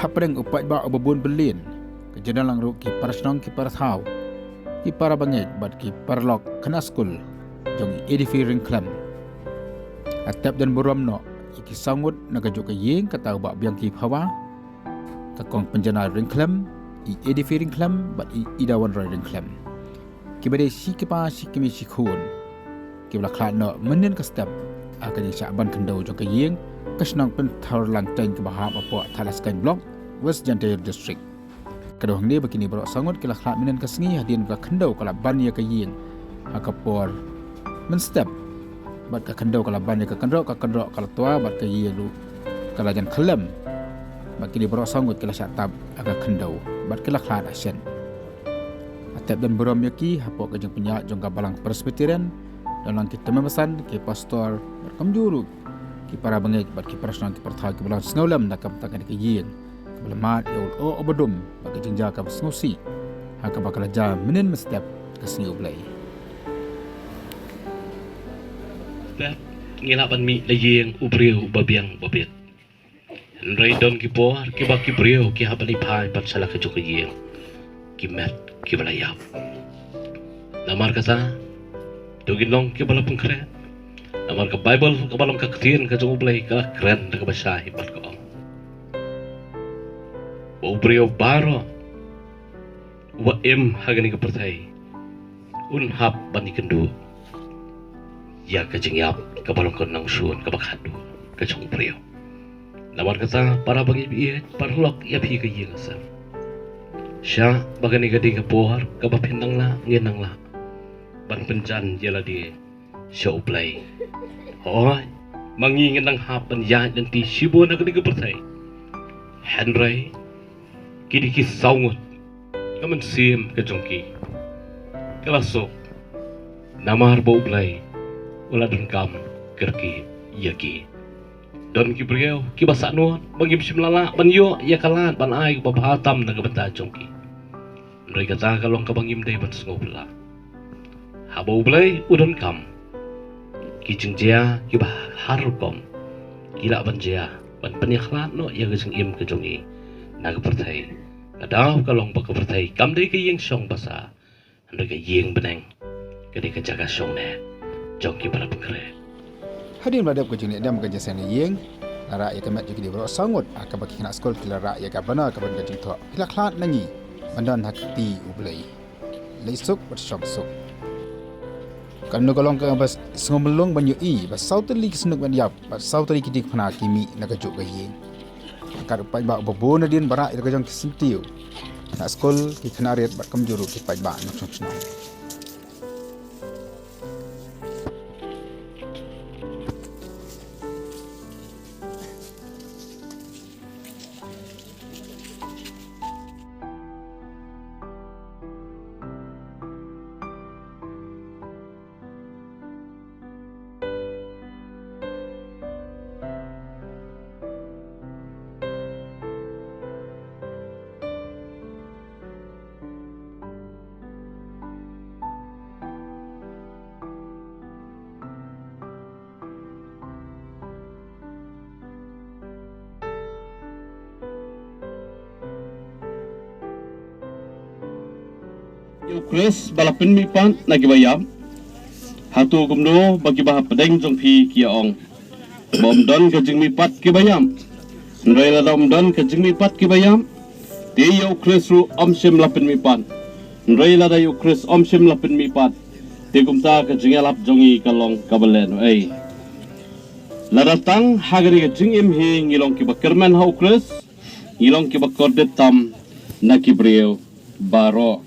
hapreng upat ba obabun belin kejedan lang ru ki parasnong ki parathau ki para bangek bat ki parlok kena skul jong edifi ringklam atap dan buram no ki sangut nagajuk ke yeng kata ba biang ki phawa takong penjana ringklam i edifi ringklam bat i idawan roy ringklam ki bade si ki pa si kimi si khun ki bla khla no menen ka step akan syak ban kendau jong ke yeng kasnang pen thar lang teng ke bahap apa thalas kain blok West Jantair District. Kedua ni begini berok sangut kila khlak minen kasngi hadin ka kendau kala ban ya ka yin hakapor men step bat ka kendau kala ban ya ka kendau kala tua bat ka yin lu kala jan khalam bat kini berok sangut kila syak tab aga kendau bat kila khlak asen atap dan berom yaki hapo ka jeng penyak jong ka balang presbyterian dalam kita memesan ke pastor berkamjuru ki para bangek bat ki parasnang ki pertha ki balang snaulam nakam takan ki yin belamat ya o obadum bagi jengja ka snosi haka bakal ja menen mestep ke sni ublai ta ngila ban mi le yeng ubriu babiang babet rei don ki por ki baki briu ki habani phai pat sala ka juk yeng ki met ki balayap namar kasa dogin long ki bala pungkre namar ka bible ka balong ka ktin ka juk ublai ka kren ka basai pat ko Ubrio baro wa hagani ka pertai unhap bani kendu ya ka jengyap ka balong kon nang suon ka bakhadu ka chung ubrio namar kata para bagi biye parlok ya phi ka yengasa sya bagani ka ding ka pohar ka bapindang la ngenang la ban penjan yala di sya ublai hoy mangi ngenang hapan ya dan ti sibo na ka ding ka pertai Henry kini ki saungut kaman sim ke jongki kelasok namar bau blai ulah dengkam kerki yaki don ki priau ki basak nuan bagi sim lala ban yo ya kalan ban ai babahatam na gabata jongki ndai kata kalong ka bangim dai ban ngobla ha bau blai udon kam ki jengjia ki ba harukom kila ban jia ban penikhlat no ya geseng im ke jongi naga pertai kadau kalong baka pertai kam dei ke yeng song basa ando ke yeng beneng ke dei ke jaga song ne jong ki bala pengkre hadin badap ke jeni dam ke jasen yeng lara ya kemat juga di berok sangut aka baki kena skol kila ra ya ka bana ka ban gajing tho kila khlat nangi bandan hakti ublai leisuk bersok sok kan golong ke bas ngomelong banyu i bas sauteli kisnuk ban yap bas sauteli kidik phana kimi nagajuk ke yeng kar pai ba bobo na din bara ira jong kisintiu na skol ki khnariat bat kamjuru ki pai ba na chona Chris balapin mi pan nagi bayam hatu kumno bagi bah pedeng jong phi kia ong bom don ke jing mi pat ki bayam ndai la dom don ke jing mi pat ki bayam te yo Chris ru sim lapin mi pan ndai la da yo Chris sim lapin mi pat te kumta ke jing lap jongi kalong kabalen ei la datang hagari ke jing im hi ngilong ki bakerman hau Chris ngilong ki bakordet tam na ki breu baro